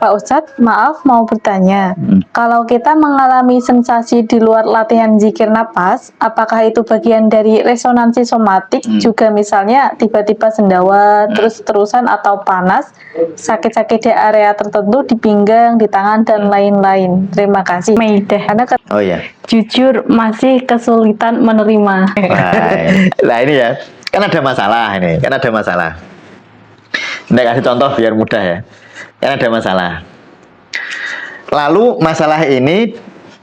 Pak Ustadz, maaf mau bertanya. Kalau kita mengalami sensasi di luar latihan zikir napas, apakah itu bagian dari resonansi somatik juga, misalnya tiba-tiba sendawa, terus-terusan atau panas, sakit-sakit di area tertentu di pinggang, di tangan, dan lain-lain? Terima kasih. Maidah. Karena jujur masih kesulitan menerima. Nah ini ya, kan ada masalah ini, kan ada masalah. Nah, kasih contoh biar mudah ya. Kan ada masalah. Lalu masalah ini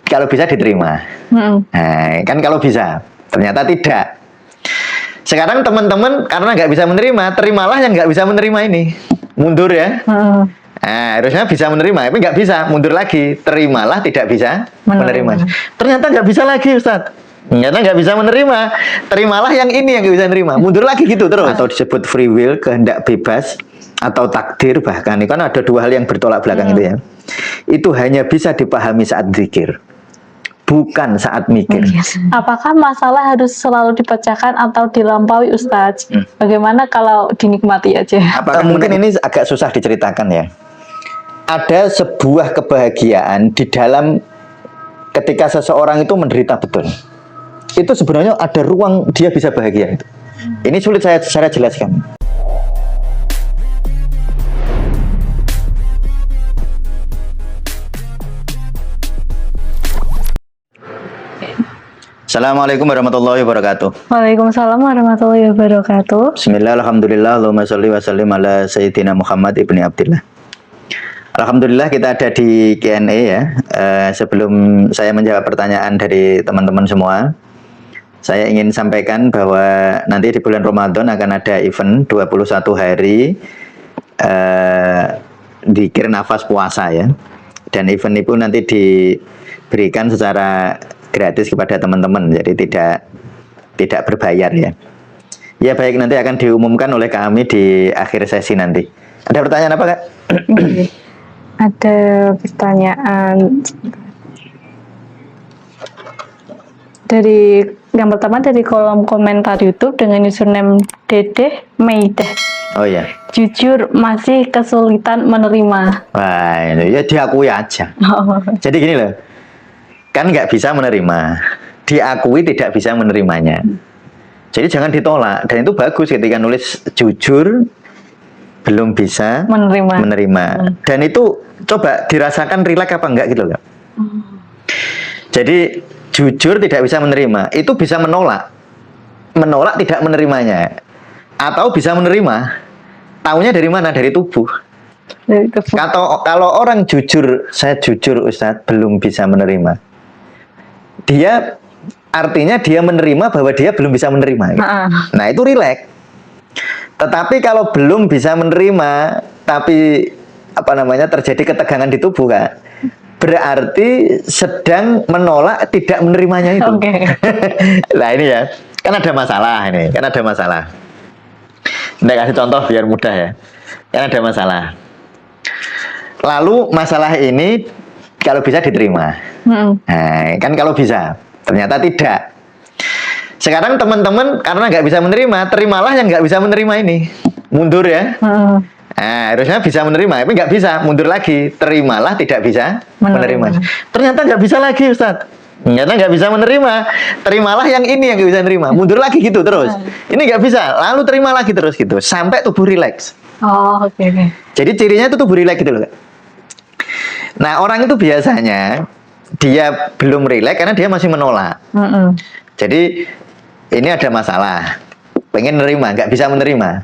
kalau bisa diterima. Nah, kan kalau bisa, ternyata tidak. Sekarang teman-teman karena nggak bisa menerima, terimalah yang nggak bisa menerima ini. Mundur ya. Nah, harusnya bisa menerima, tapi nggak bisa, mundur lagi. Terimalah tidak bisa menerima. Ternyata nggak bisa lagi, Ustadz. Ternyata nggak bisa menerima. Terimalah yang ini yang nggak bisa menerima. Mundur lagi gitu terus. Atau disebut free will, kehendak bebas, atau takdir bahkan. Ini kan ada dua hal yang bertolak belakang itu ya. Itu hanya bisa dipahami saat zikir, bukan saat mikir. Apakah masalah harus selalu dipecahkan atau dilampaui, Ustadz? Bagaimana kalau dinikmati aja? Apakah mungkin ini agak susah diceritakan ya. Ada sebuah kebahagiaan di dalam ketika seseorang itu menderita betul. Itu sebenarnya ada ruang dia bisa bahagia itu. Ini sulit saya jelaskan. Assalamualaikum warahmatullahi wabarakatuh. Waalaikumsalam warahmatullahi wabarakatuh. Bismillah, alhamdulillah, Allahumma sholli wa sallim ala Sayyidina Muhammad ibni Abdillah. Alhamdulillah kita ada di Q&A ya. Sebelum saya menjawab pertanyaan dari teman-teman semua, saya ingin sampaikan bahwa nanti di bulan Ramadan akan ada event 21 hari zikir nafas puasa ya. Dan event itu nanti diberikan secara gratis kepada teman-teman, jadi tidak berbayar ya. Ya baik, nanti akan diumumkan oleh kami di akhir sesi nanti. Ada pertanyaan apa, Kak? Ada pertanyaan dari yang pertama dari kolom komentar YouTube dengan username Dedeh Maidah. Oh ya. Jujur masih kesulitan menerima. Wah, ya diakui aja. Jadi gini loh. Kan nggak bisa menerima, diakui tidak bisa menerimanya. Jadi jangan ditolak, dan itu bagus ketika nulis jujur belum bisa menerima. Dan itu coba dirasakan rileks apa enggak gitu loh. Jadi jujur tidak bisa menerima, itu bisa menolak tidak menerimanya, atau bisa menerima. Taunya dari mana? Dari tubuh. Kalau orang jujur, saya jujur Ustadz belum bisa menerima. Dia artinya dia menerima bahwa dia belum bisa menerima. Nah itu rileks. Tetapi kalau belum bisa menerima, tapi terjadi ketegangan di tubuh, Kak, berarti sedang menolak tidak menerimanya itu. Nah ini ya, kan ada masalah ini, kan ada masalah. Saya kasih contoh biar mudah ya. Kan ada masalah. Lalu masalah ini kalau bisa diterima. Nah, kan kalau bisa, ternyata tidak. Sekarang teman-teman karena nggak bisa menerima, terimalah yang nggak bisa menerima ini. Mundur ya. Nah, harusnya bisa menerima, tapi nggak bisa, mundur lagi. Terimalah tidak bisa menerima. Ternyata nggak bisa lagi, Ustadz. Ternyata nggak bisa menerima. Terimalah yang ini yang nggak bisa menerima. Mundur lagi gitu terus. Ini nggak bisa, lalu terima lagi terus gitu, sampai tubuh rileks. Jadi cirinya itu tubuh rileks gitu loh, Kak. Nah orang itu biasanya dia belum rileks karena dia masih menolak. Jadi ini ada masalah, pengen menerima, nggak bisa menerima.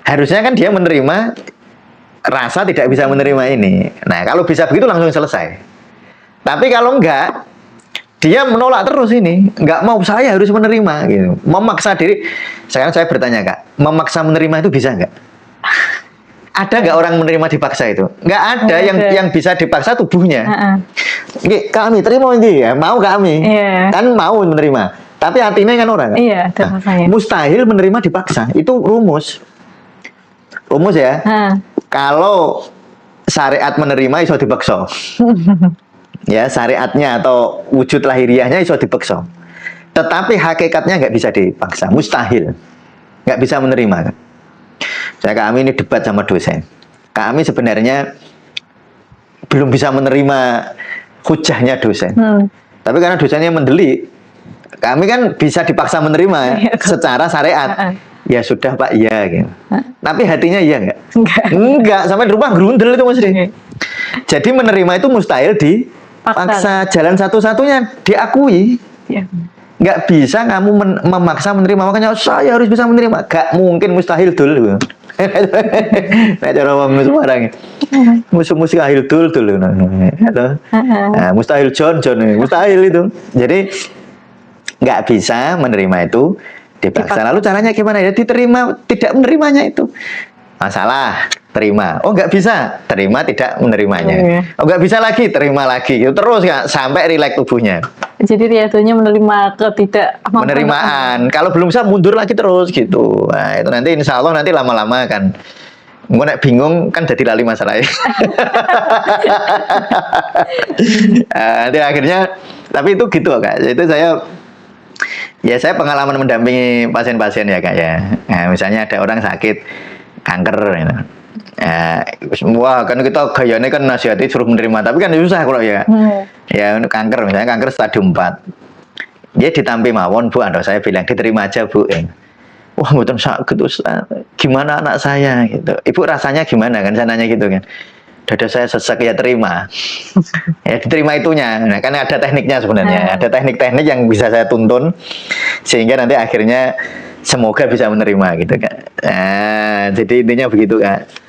Harusnya kan dia menerima, rasa tidak bisa menerima ini. Nah kalau bisa begitu langsung selesai. Tapi kalau enggak, dia menolak terus ini, nggak mau, saya harus menerima gitu. Memaksa diri. Sekarang saya bertanya, Kak, memaksa menerima itu bisa nggak? Ada nggak orang menerima dipaksa itu? Nggak ada. Yang bisa dipaksa tubuhnya. Kami terima ini ya, mau kami kan mau menerima, tapi hatinya kan orang. Mustahil menerima dipaksa, itu rumus ya. Kalau syariat menerima iso dipaksa. Ya syariatnya atau wujud lahiriahnya iso dipaksa, tetapi hakikatnya nggak bisa dipaksa, mustahil, nggak bisa menerima. Kami ini debat sama dosen. Kami sebenarnya belum bisa menerima hujahnya dosen. Tapi karena dosennya mendelik, kami kan bisa dipaksa menerima secara syariat. Ya sudah Pak, iya gitu. Tapi hatinya iya enggak? Enggak, sampai di rumah gerundel itu Mas Ri. Jadi menerima itu mustahil dipaksa. Jalan satu-satunya diakui. Enggak bisa kamu memaksa menerima, makanya saya harus bisa menerima. Enggak mungkin, mustahil dulu. Nah, cara ngomong Semarang. Mustahil dulu. Nah, mustahil John, mustahil itu. Jadi nggak bisa menerima itu dipaksa. Lalu caranya gimana ya? Diterima, tidak menerimanya itu masalah. Terima. Oh nggak bisa, terima tidak menerimanya. Oh nggak bisa lagi, terima lagi. Gitu terus Kak, sampai rileks tubuhnya. Jadi riadonya menerima ketidak penerimaan. Kalau belum bisa mundur lagi terus gitu. Nah, itu nanti insya Allah nanti lama-lama kan. Gue nek bingung kan jadi lali masalahnya. Nanti akhirnya, tapi itu gitu Kak. Itu saya pengalaman mendampingi pasien-pasien ya Kak ya. Nah, misalnya ada orang sakit kanker gitu. Wah kan kita gayanya kan nasihati suruh menerima, tapi kan susah kalau ya. Ya kanker, misalnya kanker stadium 4. Dia ditampi mawon Bu, saya bilang diterima aja Bu. Wah mboten sakit Ustaz. Gimana anak saya gitu. Ibu rasanya gimana kan, saya nanya gitu kan. Dada saya sesek, ya terima. Ya diterima itunya. Nah, kan ada tekniknya sebenarnya. Ada teknik-teknik yang bisa saya tuntun sehingga nanti akhirnya semoga bisa menerima gitu Kak. Nah, jadi intinya begitu Kak.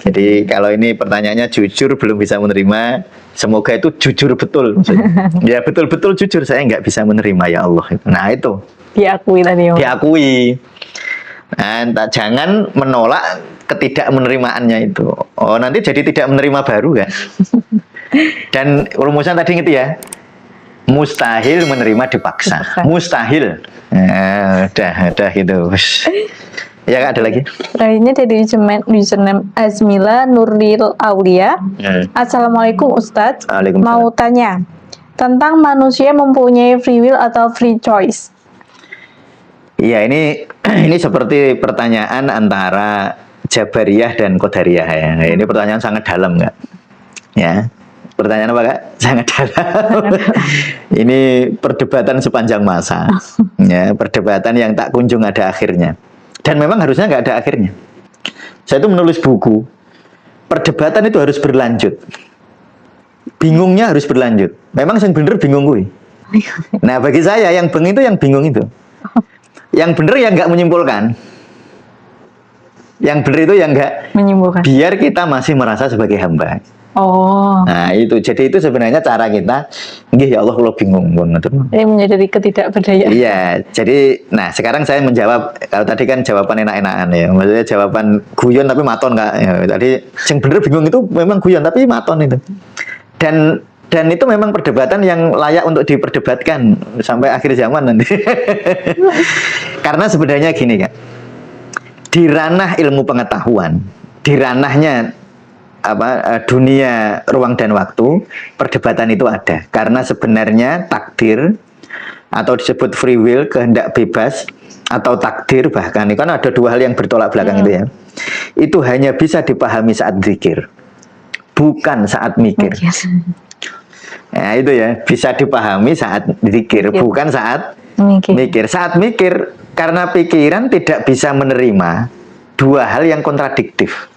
Jadi kalau ini pertanyaannya jujur belum bisa menerima, semoga itu jujur betul. Ya betul-betul jujur saya nggak bisa menerima ya Allah. Nah itu diakui tadi. Diakui. Nah, jangan menolak ketidakmenerimaannya itu. Oh nanti jadi tidak menerima baru kan. Dan rumusan tadi gitu ya, mustahil menerima dipaksa. Mustahil. Nah, udah gitu. Ya Kak, ada lagi? Lainnya dari username Azmila Nuril Aulia. Assalamualaikum Ustadz. Mau tanya tentang manusia mempunyai free will atau free choice. Iya, ini seperti pertanyaan antara Jabariyah dan Qadariyah ya. Ini pertanyaan sangat dalam Kak. Ya. Pertanyaan apa Kak? Sangat dalam. Ini perdebatan sepanjang masa. Ya, perdebatan yang tak kunjung ada akhirnya. Dan memang harusnya nggak ada akhirnya. Saya itu menulis buku. Perdebatan itu harus berlanjut. Bingungnya harus berlanjut. Memang yang bener bingung gue. Nah bagi saya yang beng itu yang bingung itu. Yang bener yang nggak menyimpulkan. Yang bener itu yang nggak menyimpulkan. Biar kita masih merasa sebagai hamba. Oh. Nah itu, jadi itu sebenarnya cara kita. Nggih ya Allah, kalau bingung. Ini menyadari ketidakberdayaan. Iya, jadi, nah sekarang saya menjawab. Kalau tadi kan jawaban enak-enakan ya, maksudnya jawaban guyon tapi maton Kak. Ya, tadi yang bener bingung itu memang guyon tapi maton itu. Dan itu memang perdebatan yang layak untuk diperdebatkan sampai akhir zaman nanti. Karena sebenarnya gini Kak, di ranah ilmu pengetahuan, di ranahnya dunia ruang dan waktu, perdebatan itu ada. Karena sebenarnya takdir atau disebut free will, kehendak bebas atau takdir, bahkan ini kan ada dua hal yang bertolak belakang itu ya. Itu hanya bisa dipahami saat zikir, bukan saat mikir. Nah itu ya, bisa dipahami saat zikir, bukan saat mikir. Saat mikir, karena pikiran tidak bisa menerima dua hal yang kontradiktif.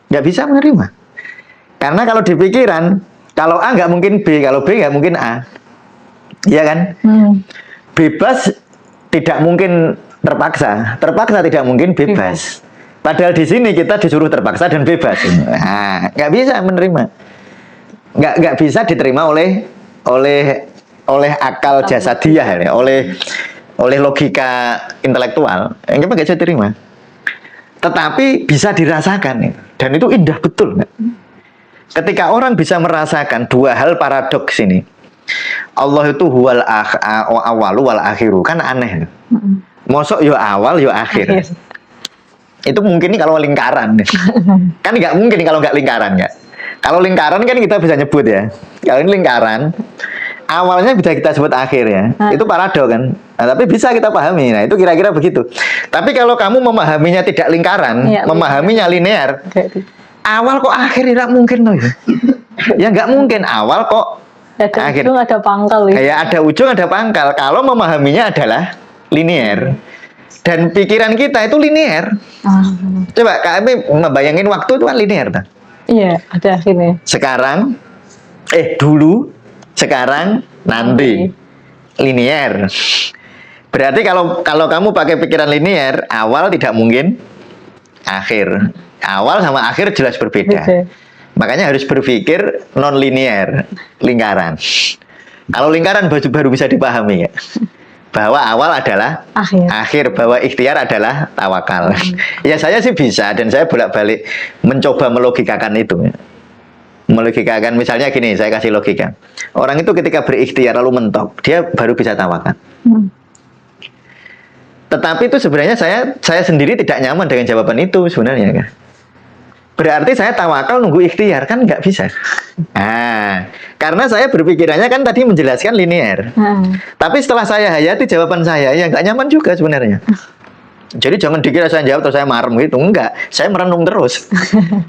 Nggak bisa menerima. Karena kalau di pikiran, kalau A nggak mungkin B, kalau B nggak mungkin A. Iya kan? Bebas tidak mungkin terpaksa, terpaksa tidak mungkin bebas. Padahal di sini kita disuruh terpaksa dan bebas. Nah, nggak bisa menerima. Nggak bisa diterima oleh akal jasadiah, oleh logika intelektual. Yang nggak bisa diterima. Tetapi bisa dirasakan, dan itu indah betul. Ketika orang bisa merasakan dua hal paradoks ini, Allah itu huwal awalu wal akhiru, kan aneh. Mosok yo awal yo akhir. Itu mungkin nih kalau lingkaran. Kan nggak mungkin kalau nggak lingkaran nggak. Kalau lingkaran kan kita bisa nyebut ya. Kalau ini lingkaran, awalnya bisa kita sebut akhir ya. Itu parado kan. Nah, tapi bisa kita pahami. Nah, itu kira-kira begitu. Tapi kalau kamu memahaminya tidak lingkaran, memahaminya linear, awal kok akhir tidak mungkin loh ya. Ya nggak mungkin awal kok Ada akhir. ujung, ada pangkal ya. Kayak ada ujung ada pangkal. Kalau memahaminya adalah linear. Dan pikiran kita itu linear. Coba kami ngebayangin waktu itu kan linear, tak? Iya, ada akhirnya. Sekarang, dulu, sekarang, nanti, linear. Berarti kalau kamu pakai pikiran linear, awal tidak mungkin akhir. Awal sama akhir jelas berbeda. Gitu. Makanya harus berpikir non linear, lingkaran. Kalau lingkaran baru bisa dipahami ya. Bahwa awal adalah akhir, bahwa ikhtiar adalah tawakal. Ya saya sih bisa, dan saya bolak-balik mencoba melogikakan itu. Melogikakan, misalnya gini, saya kasih logika. Orang itu ketika berikhtiar lalu mentok, dia baru bisa tawakal. Tetapi itu sebenarnya saya sendiri tidak nyaman dengan jawaban itu sebenarnya kan. Berarti saya tawakal nunggu ikhtiar, kan nggak bisa. Nah, karena saya berpikirannya kan tadi menjelaskan linear. Tapi setelah saya hayati jawaban saya, ya nggak nyaman juga sebenarnya. Jadi jangan dikira saya jawab terus saya marem gitu. Enggak, saya merenung terus.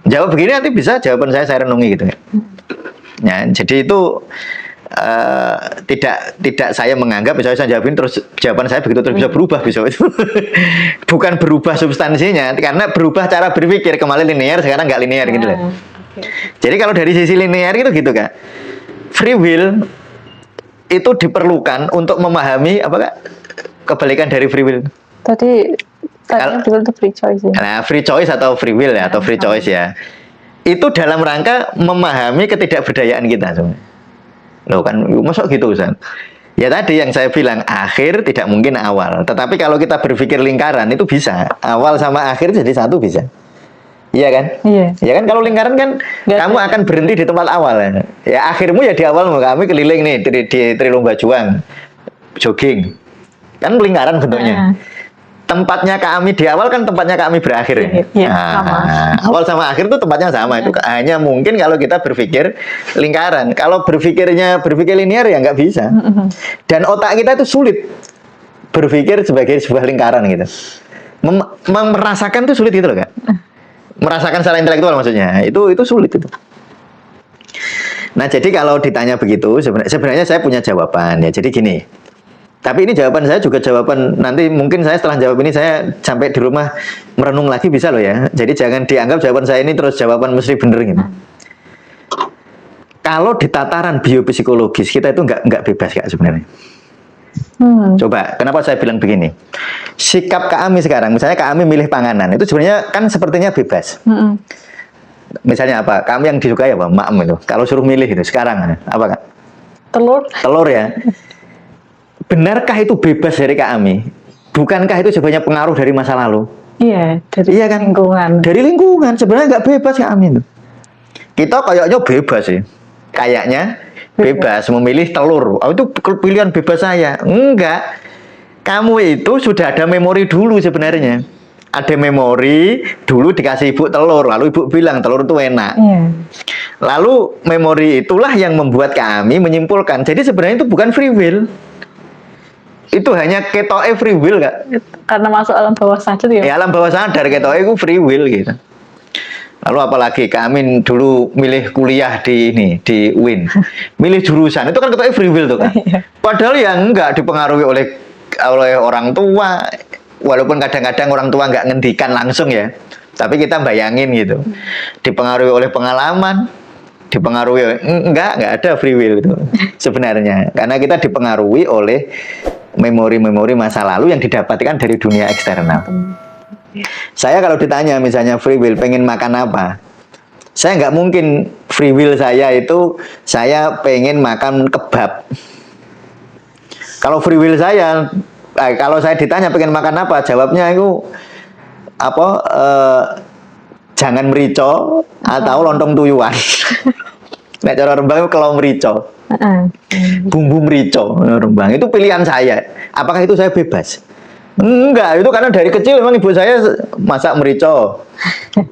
Jawab begini nanti bisa jawaban saya renungi gitu. Ya, jadi itu tidak saya menganggap misalnya saya jawabin terus jawaban saya begitu terus bisa berubah besok itu. Bukan berubah substansinya, karena berubah cara berpikir, kemarin linear sekarang nggak linear gitu loh. Jadi kalau dari sisi linear itu gitu Kak, free will itu diperlukan untuk memahami apa Kak, kebalikan dari free will. Tadi free will itu free choice ya. Nah, free choice atau free will ya, atau free choice ya. Itu dalam rangka memahami ketidakberdayaan kita sebenarnya. Loh kan, masuk gitu Ustaz. Ya tadi yang saya bilang, akhir tidak mungkin awal. Tetapi kalau kita berpikir lingkaran itu bisa. Awal sama akhir jadi satu bisa. Iya kan? Iya. Ya kan kalau lingkaran kan kamu akan berhenti di tempat awal. Ya akhirmu ya di awal, kami keliling nih di Trilomba Juang. Jogging. Kan lingkaran bentuknya. Tempatnya kami di awal kan tempatnya kami berakhir ya. Iya, sama. Awal sama akhir itu tempatnya sama. Itu hanya mungkin kalau kita berpikir lingkaran. Kalau berpikir linear ya nggak bisa. Dan otak kita itu sulit berpikir sebagai sebuah lingkaran gitu. Merasakan itu sulit gitu loh Kak. Merasakan secara intelektual maksudnya. Itu sulit itu. Nah jadi kalau ditanya begitu sebenarnya saya punya jawaban ya. Jadi gini. Tapi ini jawaban saya juga jawaban nanti mungkin saya setelah jawab ini saya sampai di rumah merenung lagi bisa loh ya. Jadi jangan dianggap jawaban saya ini terus jawaban mesti bener gitu. Kalau di tataran biopsikologis kita itu nggak bebas Kak sebenarnya. Coba, kenapa saya bilang begini? Sikap kami sekarang, misalnya kami milih panganan itu sebenarnya kan sepertinya bebas. Misalnya apa? Kami yang disukai apa? Maem itu. Kalau suruh milih itu sekarang apa Kak? Telur ya. Benarkah itu bebas dari kami? Bukankah itu sebenarnya pengaruh dari masa lalu? Iya, dari kan? lingkungan. Dari lingkungan, sebenarnya nggak bebas kami itu. Kita kayaknya bebas sih. Kayaknya bebas memilih telur. Oh, itu pilihan bebas saya. Enggak. Kamu itu sudah ada memori dulu sebenarnya. Ada memori, dulu dikasih ibu telur. Lalu ibu bilang telur itu enak. Lalu memori itulah yang membuat kami menyimpulkan. Jadi sebenarnya itu bukan free will. Itu hanya ketoke free will Kak. Karena masuk alam bawah sadar ya. Ya alam bawah sadar ketoke itu free will gitu. Lalu apalagi kami dulu milih kuliah di UIN. Milih jurusan itu kan ketoke free will tuh Kak. Padahal yang enggak dipengaruhi oleh orang tua. Walaupun kadang-kadang orang tua nggak ngendikan langsung ya. Tapi kita bayangin gitu. Dipengaruhi oleh pengalaman. Dipengaruhi enggak ada free will itu sebenarnya. Karena kita dipengaruhi oleh memori-memori masa lalu yang didapatkan dari dunia eksternal. Saya kalau ditanya misalnya free will pengen makan apa, saya nggak mungkin free will saya itu saya pengen makan kebab. Kalau free will saya, kalau saya ditanya pengen makan apa, jawabnya itu apa? Jangan merico atau lontong tuyuan. Nek cara Rembang itu kalau merico. Bumbu merico Rembang itu pilihan saya. Apakah itu saya bebas? Enggak, itu karena dari kecil memang ibu saya masak merico,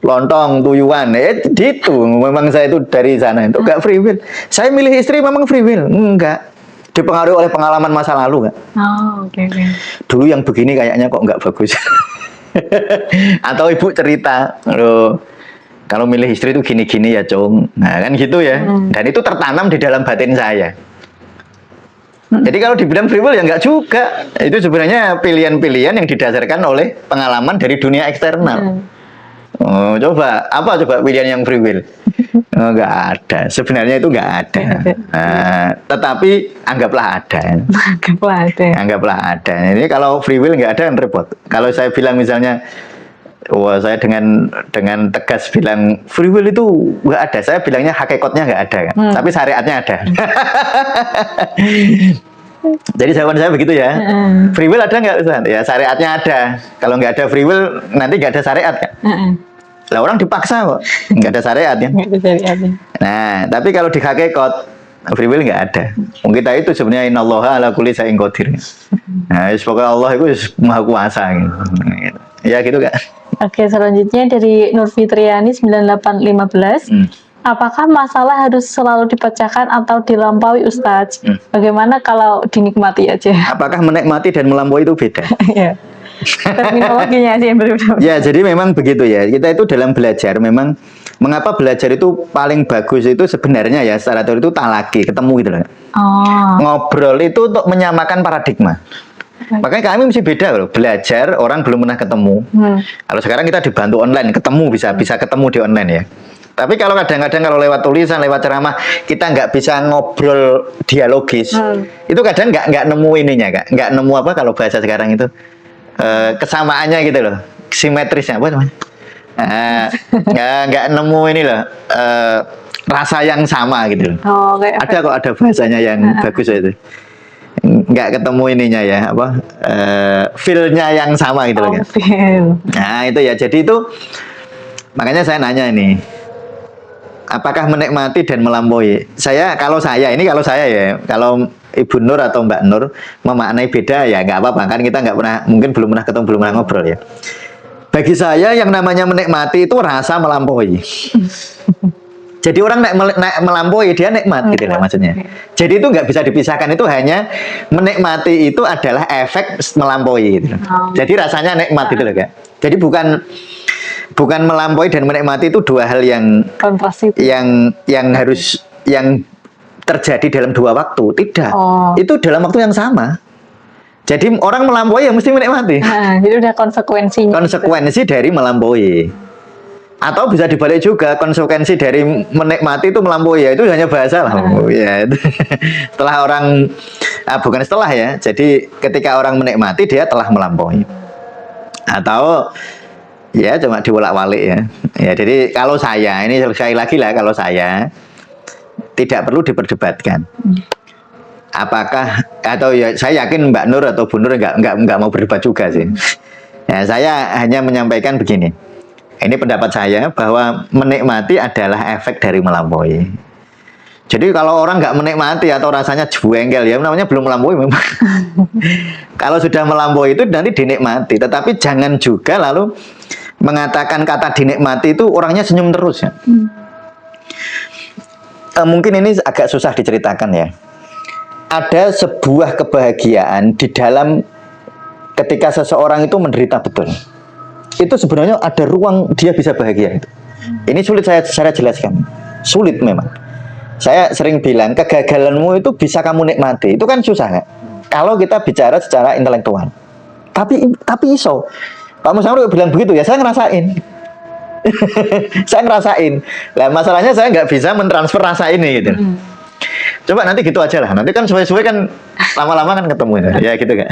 lontong, tuyuan. Gitu. Memang saya itu dari sana itu enggak free will. Saya milih istri memang free will. Enggak. Dipengaruhi oleh pengalaman masa lalu, Kak. Oh, oke. Dulu yang begini kayaknya kok enggak bagus. Atau ibu cerita, loh, Kalau milih istri itu gini-gini ya, Cung. Nah, kan gitu ya. Dan itu tertanam di dalam batin saya. Jadi kalau dibilang free will ya enggak juga. Itu sebenarnya pilihan-pilihan yang didasarkan oleh pengalaman dari dunia eksternal. Oh, apa coba pilihan yang free will? Oh, enggak ada. Sebenarnya itu enggak ada. Tetapi anggaplah ada. Anggaplah ada. Ini kalau free will enggak ada kan repot. Kalau saya bilang misalnya, wah, saya dengan tegas bilang free will itu nggak ada. Saya bilangnya hakikatnya nggak ada, kan? Tapi syariatnya ada. Jadi jawaban saya begitu ya. Free will ada nggak, Ustaz? Ya syariatnya ada. Kalau nggak ada free will, nanti nggak ada syariat kan? Lah orang dipaksa kok, nggak ada syariat ya. Nah, tapi kalau di hakikat free will nggak ada. Kita itu sebenarnya innallaha ala kulli syai'in qadir. Nah, pokoknya Allah itu maha kuasa gitu. Ya gitu kan. Oke, selanjutnya dari Nur Fitriani 9815. Apakah masalah harus selalu dipecahkan atau dilampaui, Ustadz? Bagaimana kalau dinikmati aja? Apakah menikmati dan melampaui itu beda? Iya. Terminologinya sih yang berbeda. Ya, jadi memang begitu ya. Kita itu dalam belajar memang mengapa belajar itu paling bagus itu sebenarnya ya secara teori itu talaki, ketemu gitu loh. Ngobrol itu untuk menyamakan paradigma. Makanya kami mesti beda loh, belajar orang belum pernah ketemu. Kalau sekarang kita dibantu online, ketemu bisa ketemu di online ya. Tapi kalau kadang-kadang kalau lewat tulisan, lewat ceramah, kita nggak bisa ngobrol dialogis. Itu kadang nggak nemu ininya, Kak. Nggak nemu apa kalau bahasa sekarang itu kesamaannya gitu loh, simetrisnya apa namanya? Nggak nemu ini loh, rasa yang sama gitu loh. Ada kok ada bahasanya yang bagus itu. Nggak ketemu ininya ya apa feel-nya yang sama gitu loh kan. Nah itu ya, jadi itu makanya saya nanya ini, apakah menikmati dan melampaui? Kalau saya ya, kalau Ibu Nur atau Mbak Nur memaknai beda ya nggak apa-apa kan, kita nggak pernah, mungkin belum pernah ketemu, belum pernah ngobrol ya. Bagi saya yang namanya menikmati itu rasa melampaui. Jadi orang naik melampaui, dia nikmat gitu lah maksudnya. Jadi itu nggak bisa dipisahkan, itu hanya menikmati itu adalah efek melampaui gitu. Jadi rasanya nikmat gitu loh, Kak. Jadi bukan melampaui dan menikmati itu dua hal yang terjadi dalam dua waktu, tidak. Itu dalam waktu yang sama. Jadi orang melampaui ya mesti menikmati. Jadi udah konsekuensinya. Konsekuensi dari melampaui. Atau bisa dibalik juga, konsekuensi dari menikmati itu melampaui, ya itu hanya bahasa lah. Ya, setelah orang bukan setelah ya. Jadi ketika orang menikmati dia telah melampaui. Atau ya cuma diwolak-walik ya. Ya jadi kalau saya ini sekali lagi lah, kalau saya tidak perlu diperdebatkan. Apakah atau ya saya yakin Mbak Nur atau Bu Nur nggak mau berdebat juga sih. Ya, saya hanya menyampaikan begini. Ini pendapat saya bahwa menikmati adalah efek dari melampaui. Jadi kalau orang nggak menikmati atau rasanya jengkel ya namanya belum melampaui memang. Kalau sudah melampaui itu nanti dinikmati. Tetapi jangan juga lalu mengatakan kata dinikmati itu orangnya senyum terus ya. Mungkin ini agak susah diceritakan ya. Ada sebuah kebahagiaan di dalam ketika seseorang itu menderita betul. Itu sebenarnya ada ruang dia bisa bahagia itu. Ini sulit saya jelaskan. Sulit memang. Saya sering bilang kegagalanmu itu bisa kamu nikmati. Itu kan susah kan? Kalau kita bicara secara intelektual. Tapi iso. Pak Musyawarah bilang begitu ya, saya ngerasain. Saya ngerasain. Lah masalahnya saya nggak bisa mentransfer rasa ini gitu. Coba nanti gitu aja lah. Nanti kan suwe-suwe kan lama-lama kan ketemu ya gitu kan.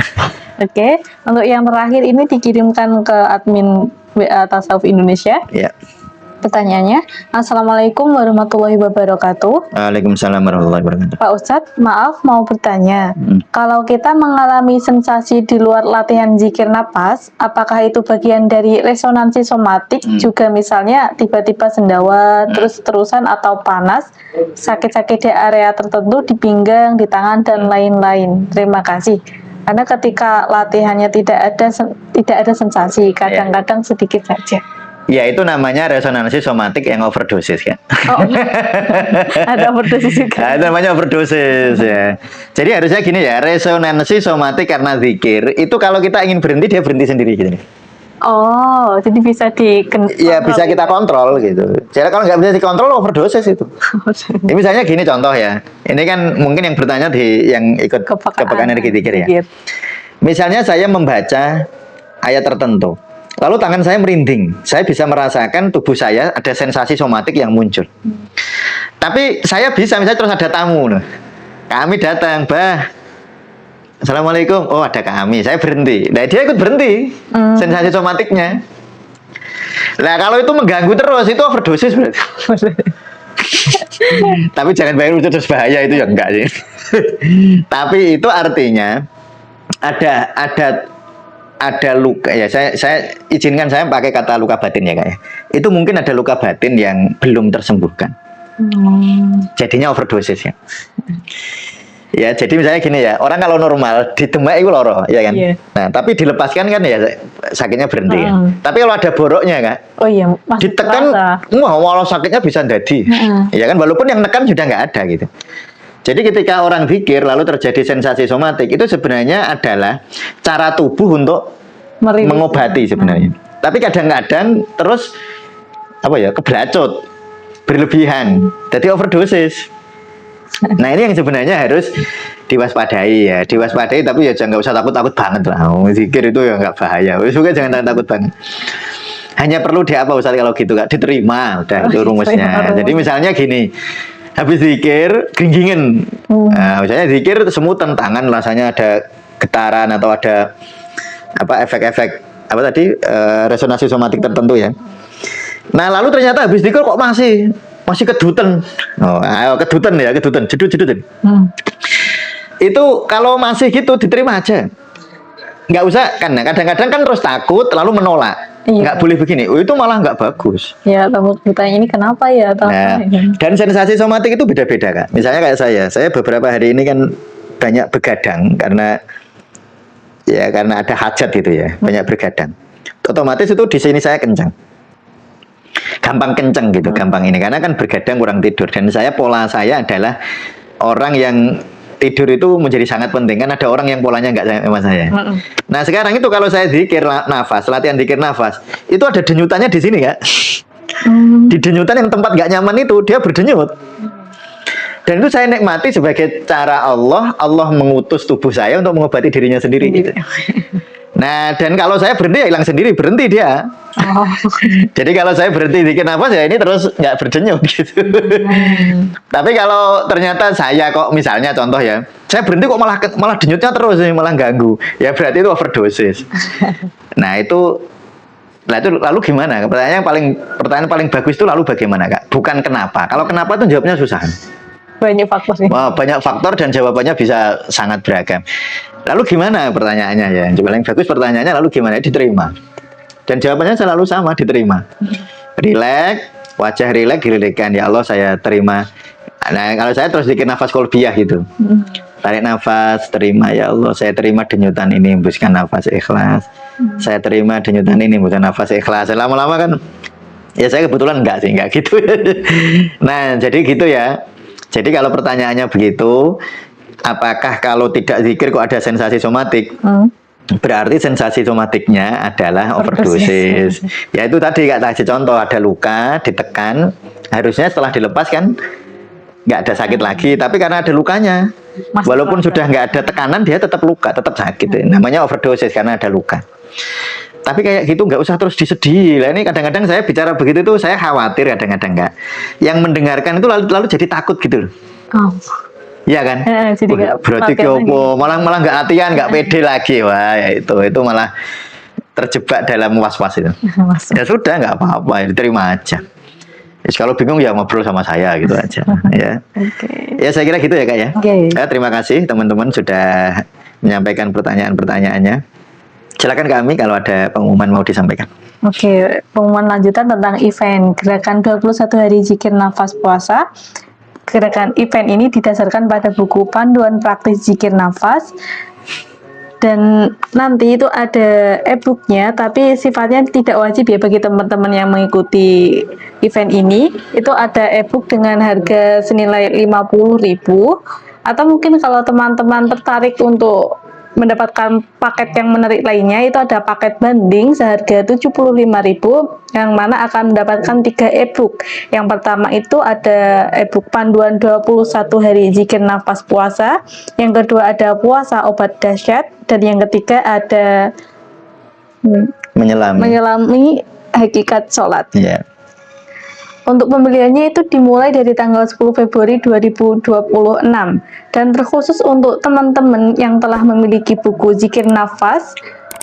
Oke, untuk yang terakhir ini dikirimkan ke admin WA Tasawuf Indonesia. Iya. Pertanyaannya, Assalamualaikum warahmatullahi wabarakatuh. Waalaikumsalam warahmatullahi wabarakatuh. Pak Ustadz, maaf mau bertanya. Kalau kita mengalami sensasi di luar latihan zikir napas, apakah itu bagian dari resonansi somatik? Juga misalnya tiba-tiba sendawa, terus-terusan atau panas, sakit-sakit di area tertentu, di pinggang, di tangan, dan lain-lain. Terima kasih. Karena ketika latihannya tidak ada sensasi, kadang-kadang sedikit saja. Ya itu namanya resonansi somatik yang overdosis kan. Ada overdosis juga. Nah, itu namanya overdosis ya. Jadi harusnya gini ya, resonansi somatik karena zikir itu kalau kita ingin berhenti dia berhenti sendiri gitu nih. Oh, jadi bisa Iya, bisa kita kontrol gitu. Jadi kalau nggak bisa dikontrol, overdosis itu. Ini misalnya gini contoh ya. Ini kan mungkin yang bertanya di yang ikut kepekaan energi zikir ya. Misalnya saya membaca ayat tertentu, lalu tangan saya merinding. Saya bisa merasakan tubuh saya ada sensasi somatik yang muncul. Tapi saya bisa misalnya terus ada tamu, kami datang, Bah. Assalamualaikum. Oh, ada kami. Saya berhenti. Nah, dia ikut berhenti. Sensasi somatiknya. Nah, kalau itu mengganggu terus, itu overdosis berarti. Tapi jangan bayar itu terus bahaya, itu ya enggak sih. Tapi itu artinya ada luka ya. Saya izinkan saya pakai kata luka batin ya, Kak ya. Itu mungkin ada luka batin yang belum tersembuhkan. Jadinya overdosis ya. Ya, jadi misalnya gini ya, orang kalau normal di demak itu loro, ya kan? Yeah. Nah, tapi dilepaskan kan ya sakitnya berhenti. Kan? Tapi kalau ada boroknya, Kak, oh iya, ditekan, wah, walau sakitnya bisa jadi, ya kan? Walaupun yang nekan sudah nggak ada gitu. Jadi ketika orang pikir lalu terjadi sensasi somatik, itu sebenarnya adalah cara tubuh untuk mengobati sebenarnya. Tapi kadang-kadang terus apa ya, keberacot, berlebihan, jadi overdosis. Nah, ini yang sebenarnya harus diwaspadai ya, diwaspadai, tapi ya jangan, nggak usah takut-takut banget lah. Zikir itu ya nggak bahaya, juga jangan takut banget. Hanya perlu apa Ustaz kalau gitu, Kak, diterima, udah itu rumusnya. Jadi misalnya gini, habis zikir geringgingen, nah, misalnya zikir semutan tangan, rasanya ada getaran atau ada apa efek-efek apa tadi resonansi somatik tertentu ya. Nah, lalu ternyata habis zikir kok masih kedutan. Oh, ayo kedutan ya, jedut-jedutin. Itu kalau masih gitu diterima aja. Nggak usah, kan kadang-kadang kan terus takut lalu menolak. Nggak boleh begini. Oh, itu malah nggak bagus. Ya, takut bertanya ini kenapa ya? Nah, dan sensasi somatik itu beda-beda, Kak. Misalnya kayak saya beberapa hari ini kan banyak begadang karena ada hajat gitu ya, banyak begadang. Otomatis itu di sini saya kencang. Gampang kenceng gitu, gampang ini karena kan bergadang kurang tidur, dan pola saya adalah orang yang tidur itu menjadi sangat penting, kan ada orang yang polanya nggak sama saya. Nah, sekarang itu kalau saya zikir nafas, latihan zikir nafas, itu ada denyutannya di sini, Kak. Di denyutan yang tempat nggak nyaman itu dia berdenyut. Dan itu saya nikmati sebagai cara Allah mengutus tubuh saya untuk mengobati dirinya sendiri gitu. Nah, dan kalau saya berhenti ya hilang sendiri, berhenti dia. Oh. Jadi kalau saya berhenti zikir nafas ya ini terus nggak berdenyut gitu. Tapi kalau ternyata saya kok misalnya contoh ya, saya berhenti kok malah denyutnya terus, malah ganggu, ya berarti itu overdosis. Nah itu lalu gimana? Pertanyaan paling bagus itu lalu bagaimana, Kak? Bukan kenapa. Kalau kenapa itu jawabnya susah. Banyak faktor sih. Wah, banyak faktor dan jawabannya bisa sangat beragam. Lalu gimana pertanyaannya ya? Paling bagus pertanyaannya lalu gimana? Diterima. Dan jawabannya selalu sama, diterima. Rileks, wajah rileks, dirilekan. Ya Allah, saya terima. Nah, kalau saya terus bikin nafas kolbiyah gitu. Tarik nafas, terima. Ya Allah, saya terima denyutan ini, hembuskan nafas ikhlas. Saya terima denyutan ini, hembuskan nafas ikhlas. Lama-lama kan, ya saya kebetulan enggak gitu. Nah, jadi gitu ya. Jadi kalau pertanyaannya begitu, apakah kalau tidak zikir kok ada sensasi somatik? Berarti sensasi somatiknya adalah overdosis. Ya itu tadi Kak, kasih contoh, ada luka, ditekan, harusnya setelah dilepas kan nggak ada sakit lagi, tapi karena ada lukanya, walaupun sudah nggak ada tekanan, dia tetap luka, tetap sakit. Namanya overdosis karena ada luka. Tapi kayak gitu nggak usah terus disedih. Lah ini kadang-kadang saya bicara begitu tuh saya khawatir kadang-kadang Kak. Yang mendengarkan itu lalu jadi takut gitu loh. Iya kan? Jadi berarti kyopo, malah nggak latihan, nggak pede lagi. Wah, ya itu malah terjebak dalam was-was itu. Ya sudah, nggak apa-apa, diterima aja. Kalau bingung ya ngobrol sama saya gitu aja. Ya. Ya saya kira gitu ya Kak ya. Ya, terima kasih teman-teman sudah menyampaikan pertanyaan-pertanyaannya. Silakan kami kalau ada pengumuman mau disampaikan. Pengumuman lanjutan tentang event gerakan 21 hari zikir nafas puasa. Gerakan event ini didasarkan pada buku panduan praktis zikir nafas, dan nanti itu ada e-booknya, tapi sifatnya tidak wajib ya bagi teman-teman yang mengikuti event ini. Itu ada e-book dengan harga senilai 50.000, atau mungkin kalau teman-teman tertarik untuk mendapatkan paket yang menarik lainnya, itu ada paket banding seharga 75.000 yang mana akan mendapatkan 3 e-book. Yang pertama itu ada e-book panduan 21 hari zikir nafas puasa, yang kedua ada puasa obat dahsyat, dan yang ketiga ada menyelami hakikat sholat. Yeah. Untuk pembeliannya itu dimulai dari tanggal 10 Februari 2026 dan terkhusus untuk teman-teman yang telah memiliki buku zikir nafas,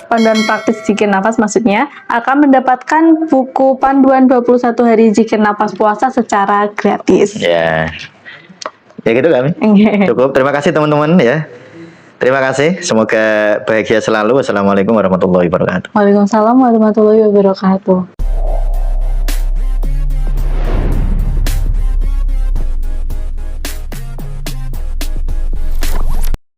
panduan praktis zikir nafas maksudnya, akan mendapatkan buku panduan 21 hari zikir nafas puasa secara gratis. Ya. Ya gitu kami. Cukup. Terima kasih teman-teman ya. Terima kasih. Semoga bahagia selalu. Wassalamualaikum warahmatullahi wabarakatuh. Waalaikumsalam warahmatullahi wabarakatuh.